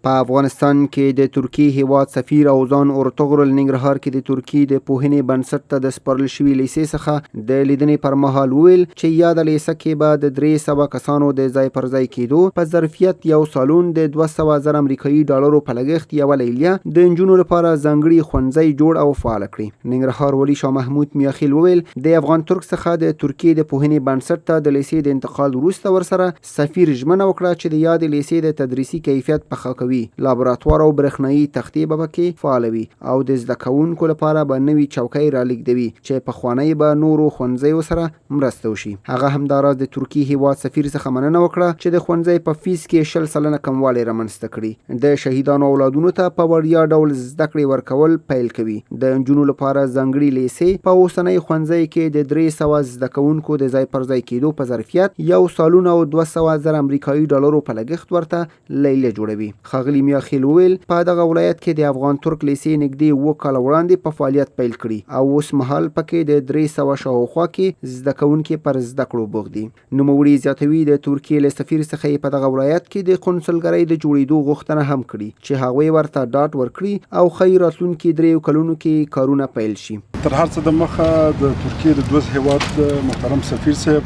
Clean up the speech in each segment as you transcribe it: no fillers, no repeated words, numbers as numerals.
په افغانستان کې د ترکیې هیواد سفیر اوزان اورتغرل ننګرهار کې د ترکیې د پوهنې بنسټ ته د سپارل شوي لیسې څخه د لیدنې پر مهال وویل چې یاده لیسه کې به د 300 کسانو د ځای پر ځای کېدو په ظرفیت یو سالون د 200,000 امریکایي ډالرو په لګښت یوه لیلیه د نجونو لپاره ځانګړي ښوونځی جوړ او فعال کړي. ننګرهار والي شاه محمود میاخیل وویل د افغان ترک څخه د ترکیې د پوهنې بنسټ ته د لیسې د انتقال وروسته ورسره سفیر ژمنه وکړه چې د یادې لیسې د تدریسي کیفیت په ښه کوي، لابراتوار او برېښنایي تختې به پکې فعالوي او د زده کوونکو لپاره به نوي چوکۍ رالیږدوي چې پخوانۍ به نورو ښوونځیو سره مرسته وشي. هغه همداراز د ترکیې هیواد سفیر څخه مننه وکړه چې د ښوونځي په فیس کې 100% کموالی رامنځته کړي، د شهیدانو اولادونو ته په وړیا ډول زده کړې ورکول پیل کوي، د نجونو لپاره ځانګړي لیسې په اوسنۍ ښوونځي کې د 300 زده کوونکو د ځای پر ځای کېدو په ظرفیت یو سالون او 200,000 امریکایي ډالرو په لګښت ورته لیلیه جوړوي. ښاغلي میاخیل وویل په دغه ولایت کې د افغان ترک لیسې نږدې 7 کاله وړاندې په فعالیت پیل کړي او اوس مهال پکې د 300 شاوخوا کې زده کوونکي پر زده کړو بوخت دي. نوموړي زیاتوي د ترکیې له سفیر څخه په دغه ولایت کې د قونسلګرۍ د جوړېدو غوښتنه هم کړي چې هغوی ورته ډاډ ورکړي او ښایي راتلونکي 3 کلونو کې کارونه پیل شي. تر هر څه د مخه د ترکیې د دوز هیواد محترم سفیر صاحب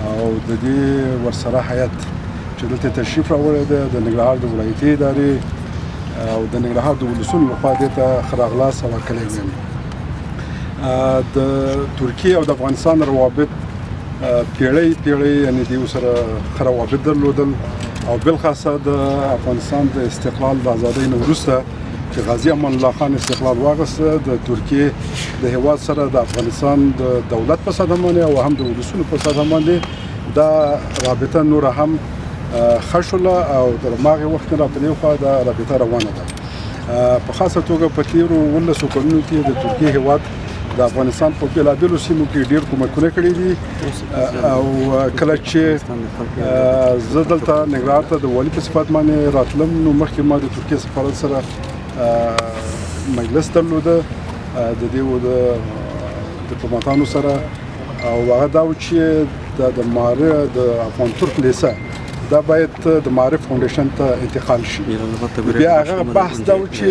او د دې ورسره هیئت چې دلته تشریف راوړی دی د ننګرهار د ولایتي ادارې او د ننګرهار د ولسونو لخوا دې ته ښه راغلاست او هرکلی وایم. د ترکیې او د افغانستان روابط پیړۍ یعنې دوی سره ښه روابط درلودل او بالخاصه د افغانستان د استقلال د ازادۍ نه وروسته چې غازي امان الله خان استقلال واغسته د ترکیې د هیواد سره د افغانستان د دولت په سطح باندې او هم د ولسونو په سطح باندې دا رابطه نور هم ښه شوله او تر هماغې وخت نه را په دې خوا دا رابطه روانه ده. په خاصه توګه په تېرو 19 کلونو کې د ترکیې هیواد د افغانستان په بېلابېلو سیمو کې ډېر کومکونه کړي دي او کله چې زه دلته ننګرهار ته د والي په صفت باندې راتلم نو مخکې ما د ترکیې سفارت سره مجلس درلوده د دې د ډیپلوماتانو سره او هغه دا و چې د معارف د افغان ترک لیسه دا باید د معارف فاونډیشن ته انتقال شي. بیا هغه بحث دا و چې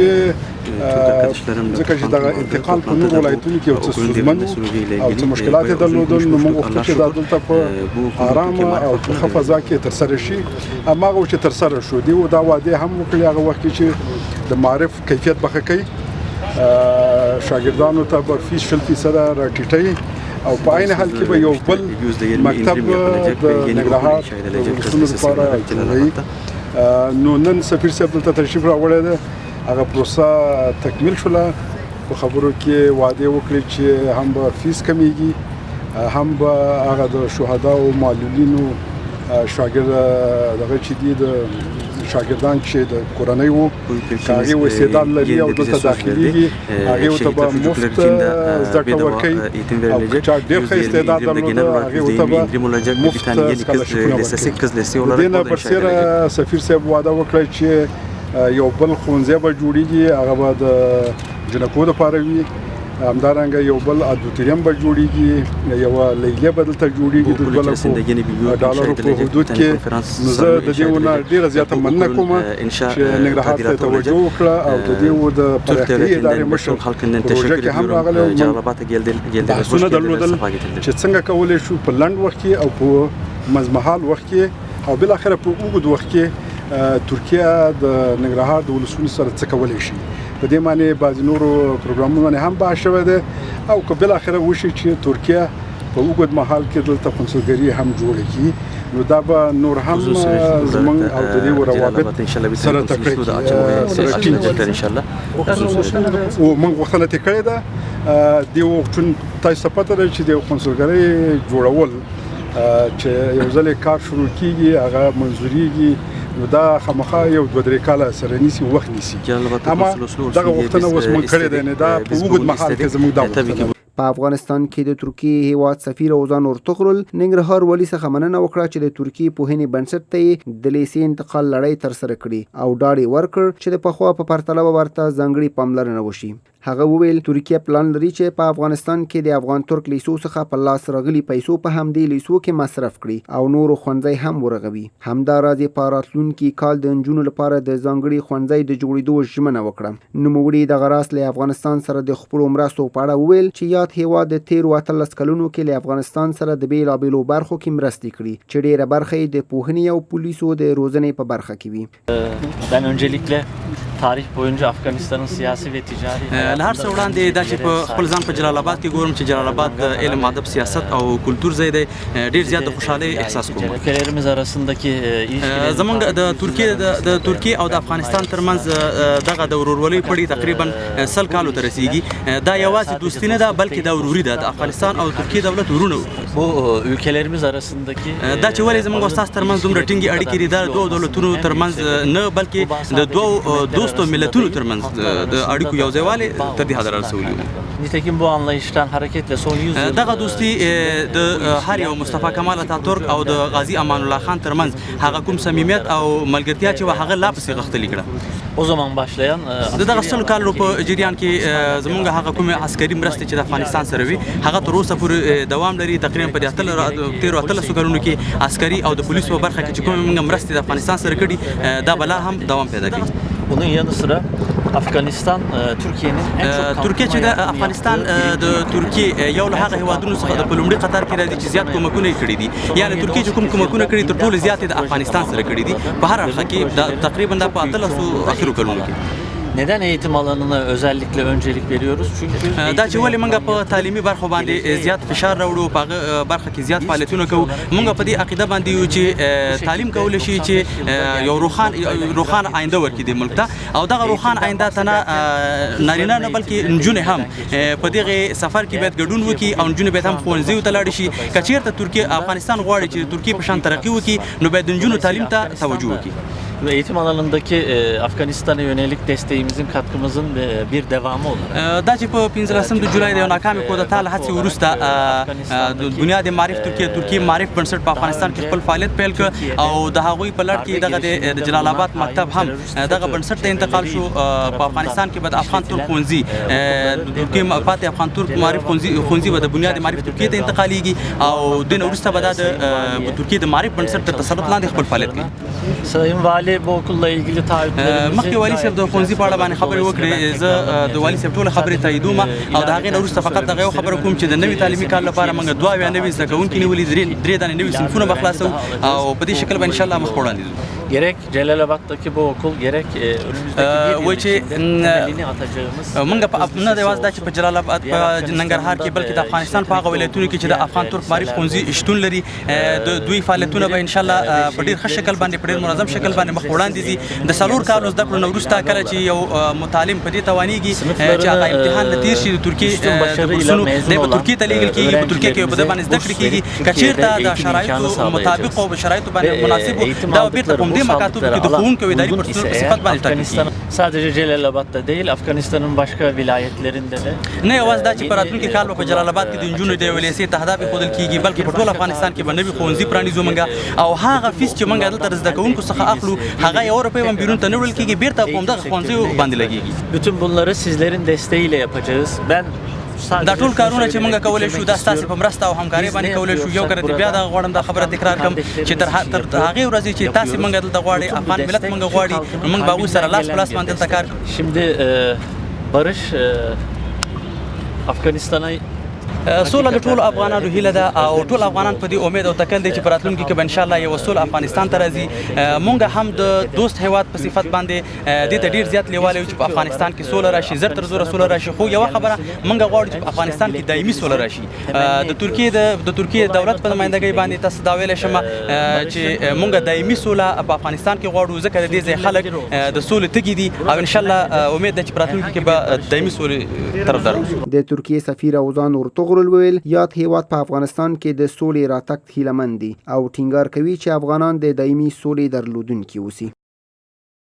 ځکه چې دغه انتقال په نورو ولایتونو کې یو څه ستونزمن او څه مشکلات یې درلودل نو موږ غوښتل چې دا دلته په ارامه او په ښه فضا کې ترسره شي. هماغه و چې ترسره شو. دوی دا وعدې هم وکړې هغه وخت کې چې د معارف کیفیت به ښه کوي، شاګردانو ته به فیس 100% راټیټوي او په عین حال کې به یو بل مکتب د ننګرهار د ولسونو لپاره جوړوي. نو نن سفیر صاحب دلته تشریف راوړی دی، هغه پروسه تکمیل شوله. په خبرو کې وعدې وکړې چې هم به فیس کمیږي، هم به هغه د شهدا او معلولینو شاګرد دغه چې دي د شاګردان چې د کورنۍ وو که هغې استعداد لري او دلته داخلېږي هغې ورته به مفت زده کړه ورکوي او که چا ډېر ښه استعداد درلوده هغې ورته به مفت سکالرشیپونه ورکوي. د دې نه برسېره سفیر صاحب وعده وکړه چې یو بل ښوونځی به جوړېږي، هغه به د جنکو دپاره وي، همدارنګه یو بل ادوتوریم به جوړېږي، یوه لیلیه به دلته جوړېږي د 2 ډالرو په حدود کې. نو زه د دې ونه ډېره زیاته مننه کوم چې ننګرهار ته توجه وکړه او د دې د پراختیایي ادارې مشر پروژه کې هم راغلی او بحثونه درلودل چې څنګه کولی شو په لنډ وخت کې او په مزمحال وخت کې او بالاخره په اوږد وخت کې ترکیه د ننګرهار د ولسونو سره څه کولی شي. په دې معنی بعضې نورو پروګرامونو باندې هم بحث شوی دی او که بالاخره وشي چې ترکیه په اوږد مهال کې دلته قونسلګري هم جوړه کړي نو دا به نور هم زموږ او د دې روابط سره تکړه او موږ غوښتنه ترې کړې ده. دې وختون تاسو ته پته ده چې د قونسلګرۍ جوړول چې یو ځل کار شروع کیږي هغه منظوریږي نو دا خامخا یو 2-3 کاله سره نیسي وخت نیسي. اما دغه غوښتنه اوس موږ کړې ده نه دا په اوږد مهال کې زموږ دا غوښتنه. په افغانستان کې د ترکیې هیواد سفیر اوزان اورتغرل ننګرهار والي څخه مننه وکړه چې د ترکیې پوهنې بنسټ ته د لیسې انتقال لړۍ ترسره کړي او ډاډ یې ورکړ چې د پخوا په پرتله به ورته ځانګړې پاملرنه وشي. هغه وویل ترکیه پلان لري چې په افغانستان کې د افغان ترک لیسو څخه په لاس راغلي پیسو په همدې لیسو کې مصرف کړي او نورو ښوونځي هم ورغوي. همداراز په راتلونکي کال د نجونو لپاره د ځانګړي ښوونځي د جوړېدو ژمنه وکړه. نوموړي دغه راز له افغانستان سره د خپلو مرستو په اړه وویل چې یاد هیواد د تیرو 18 کلونو کې له افغانستان سره د بېلابېلو برخو کې مرستې کړي چې ډېره برخه یې د پوهنې او پولیسو د روزنې په برخه کې وي. Ben öncelikle tarih boyunca Afganistan'ın siyasi ve ticari له هر څه وړاندې دا چې په خپل ځان په جلال آباد کې ګورم چې جلال آباد د علم ادب سیاست او کلتور ځای دی ډېر زیات د خوشحالۍ احساس کوم. ülkelerimiz arasındaki ilişkileri زمونږ د ترکیې او د افغانستان ترمنځ دغه د ورورولۍ پړی تقریبا 100 کالو ته رسیږي. دا یوازې دوستي نه ده بلکې دا وروري ده. د افغانستان او ترکیې دولت ورونه bu ülkelerimiz arasındaki دا چې ولې زمونږ او ستاسو ترمنځ دومره ټینګې اړیکې دي دا دوه دولتونو ترمنځ نه بلکې د دوه دوستو ملتونو ترمنځ د اړیکو یو ځایوالی تر دې حده رسولی و. nitekim bu anlayıştan hareketle son 100 yıl دغه دوستي د هر یو مصطفی کمال اتاتورک او د غازی امان الله خان ترمنځ هغه کوم صمیمیت او ملګرتیا چې هغه لا پسې غښتلې کړه. o zaman başlayan د دغه سلو کالو په جریان کې زمونږ هغه کومې عسکري مرستې چې د افغانستان سره وي هغه تر اوسه پورې دوام لري. تقریبا په تیرو 18 کلونو کې عسکري او د پولیسو برخه کې چې کومې موږ مرستې د افغانستان سره کړي دا بلا هم دوام پیدا کوي. bunun yanı sıra Afganistan Türkiye'nin en çok ترکیه چې د افغانستان د ترکیې یو له هغه هیوادونو څخه د په لومړي قطار کې راځي چې زیات کومکونه یې کړي دي. یعنې ترکیه چې کوم کومکونه کړي تر ټولو زیات د افغانستان سره کړي دي په هر اړخه کې تقریبا د 18 اخرو کلونو کې. neden eğitim alanına özellikle öncelik veriyoruz? Çünkü دا چې ولې موږ په تعلیمي برخو باندې زیات فشار راوړو په هغه برخه کې زیات فعالیتونه کوو. موږ په دې عقیده باندې یو چې تعلیم کولی شي چې یو روښانه آینده ورکړي د ملک ته او دغه روښانه آینده ته نه نارینه نه بلکې نجونې هم په دغه سفر کې باید ګډون وکړي او نجونې باید هم ښوونځیو ته لاړې شي. که چېرته ترکیه افغانستان غواړي چې ترکیه په شان ترقي وکړي نو باید د نجونو تعلیم ته توجه وکړي. ve eğitim alanındaki Afganistan'a yönelik desteğimizin, katkımızın bir devamı olarak. دا چې په 15 د جولای د یو ناکامې کودتا له هڅې وروسته د بنیاد معرف ترکیه معرف بنسټ په افغانستان کې خپل فعالیت پیل کړ او د هغوی په لړ کې دغه د جلال آباد مکتب هم دغه بنسټ ته انتقال شو. په افغانستان کې به د افغان ترک ښوونځي د ترکیې پاتې افغان ترک معرف ښوونځي به د بنیاد معرف ترکیې ته انتقالیږي او د نه وروسته به دا د ترکیې د معرف بنسټ تر تسلط لاندې خپل فعالیت کوي. Sayın Vali bu okulla ilgili taahhütlerimizi مخکې والي صاحب د ښوونځي په اړه باندې خبرې وکړې. زه د والي صاحب ټوله خبرې تاییدوم او د هغې نه وروسته فقط دغه یو خبره کوم چې د نوي تعلیمي کال لپاره موږ 2 نوي زده کوونکي نیولي 3 دانې نوي صنفونه به خلاصوو او په دې شکل به انشاءالله مخ په وړاندې ځو. gerek Celalabad'daki bu okul gerek önümüzdeki bir temelini atacağımız موږ په نه د یوازې دا چې په جلال آباد په ننګرهار کې بلکې د افغانستان په هغه ولایتونو کې چې د افغان ترک معرف ښوونځي شتون لري د دوی فعالیتونه به انشاءالله په ډېر ښه شکل باندې په ډېر منظم شکل باندې مخ وړاندې ځي. د 4 کالو زده کړو نه وروسته کله چې یو متعلم په دې توانېږي چې هغه امتحان نه تېر شي د ترکیې د بورسونو دی به ترکیې ته لیږل کېږي. په ترکیې کې په دې باندې زده کړې کېږي. که چېرته د شرایطو مطابق او شرایطو باندې مناسب دا بېرته په همدې مکاتبو کې د ښوونکو او اداري پرسونل په صفت باندې ټاکل کېږي. sadece Celalabad'da değil Afganistan'ın başka vilayetlerinde de نه یوازې دا چې په راتلونکي کال به په جلال آباد کې د نجونو د یوې لیسې تهداب ایښودل کېږي بلکې په ټول افغانستان کې به نوي ښوونځي پرانیزو موږ او هغه فیس چې موږ دلته د زده کوونکو څخه اخلو هغه 1 روپۍ هم بیرون ته نه وړل کېږي بېرته په همدغه ښوونځیو باندې لګېږي. bütün bunları sizlerin desteğiyle yapacağız. Ben دا ټول کارونه چې موږ کولی شو دا ستاسې په مرسته او همکارۍ باندې کولی شو. یو کرته بیا دا غواړم دا خبره تکرار کړم چې تر هغې ورځې چې تاسې موږ دلته غواړئ افغان ملت موږ غواړي نو موږ به هغوی سره لاس په لاس باندې دلته کار کوو. Şimdi barış Afganistan'a سوله د ټولو افغانانو هیله ده او ټول افغانان په دې امید او تکل دي چې په راتلونکي کې به انشاءالله یو سوله افغانستان ته راځي. مونږ هم د دوست هیواد په صفت باندې دې ته ډېر زیات لیواله یو چې په افغانستان کې سوله راشي زر تر زوره سوله راشي. خو یوه خبره مونږ غواړو چې په افغانستان کې دایمي سوله راشي. د ترکیې دولت په نمایندګۍ باندې تاسو دا ویلی شم چې مونږ دایمي سوله په افغانستان کې غواړو ځکه د دې ځای خلک د سولې تږي دي او انشاءالله امید ده چې په راتلونکي کې به دایمي سولې طرفدار اوسو. د ترکیې سفیر اوزان ورتغرل ویل یاد هیواد په افغانستان کې د سولې راتګ هیله مند دي او ټینګار کوي چې افغانان د دایمي سولې درلودونکي اوسي.